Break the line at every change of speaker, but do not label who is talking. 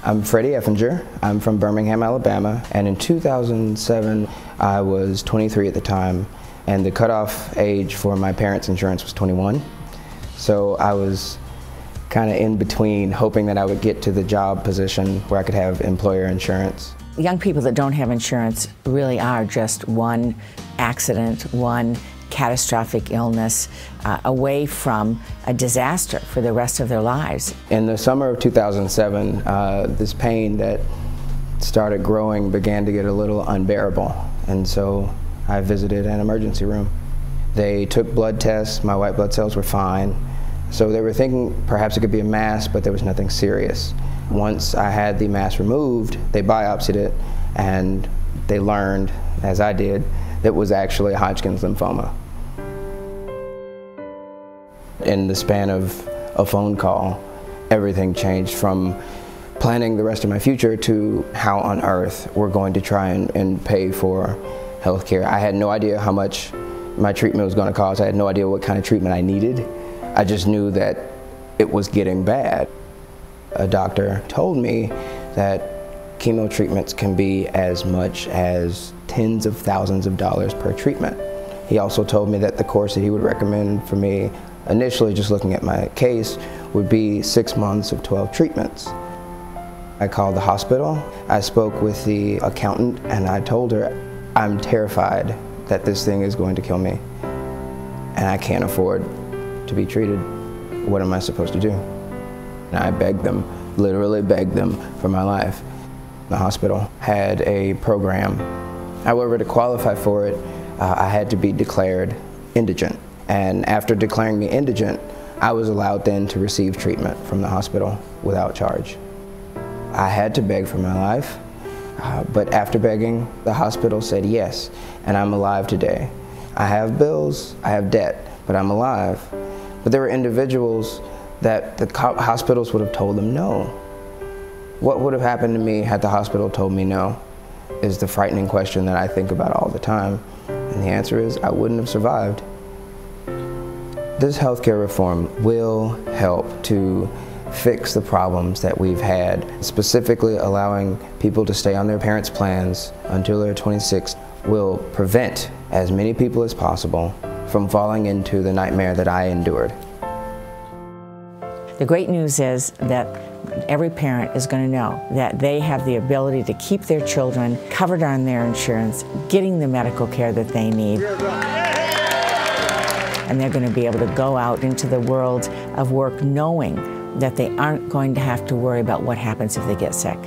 I'm Freddie Effinger. I'm from Birmingham, Alabama, and in 2007 I was 23 at the time, and the cutoff age for my parents' insurance was 21. So I was kind of in between, hoping that I would get to the job position where I could have employer insurance.
Young people that don't have insurance really are just one accident, one catastrophic illness away from a disaster for the rest of their lives.
In the summer of 2007, this pain that started growing began to get a little unbearable, and so I visited an emergency room. They took blood tests. My white blood cells were fine, so they were thinking perhaps it could be a mass, but there was nothing serious. Once I had the mass removed, they biopsied it, and they learned, as I did, that it was actually Hodgkin's lymphoma. In the span of a phone call, everything changed from planning the rest of my future to how on earth we're going to try and pay for health care. I had no idea how much my treatment was going to cost. I had no idea what kind of treatment I needed. I just knew that it was getting bad. A doctor told me that chemo treatments can be as much as tens of thousands of dollars per treatment. He also told me that the course that he would recommend for me, initially just looking at my case, would be 6 months of 12 treatments. I called the hospital. I spoke with the accountant, and I told her, I'm terrified that this thing is going to kill me, and I can't afford to be treated. What am I supposed to do? And I begged them, literally begged them for my life. The hospital had a program. However, to qualify for it, I had to be declared indigent. And after declaring me indigent, I was allowed then to receive treatment from the hospital without charge. I had to beg for my life, but after begging, the hospital said yes, and I'm alive today. I have bills, I have debt, but I'm alive. But there were individuals that the hospitals would have told them no. What would have happened to me had the hospital told me no is the frightening question that I think about all the time. And the answer is, I wouldn't have survived. This healthcare reform will help to fix the problems that we've had. Specifically, allowing people to stay on their parents' plans until they're 26 will prevent as many people as possible from falling into the nightmare that I endured.
The great news is that every parent is going to know that they have the ability to keep their children covered on their insurance, getting the medical care that they need. And they're going to be able to go out into the world of work knowing that they aren't going to have to worry about what happens if they get sick.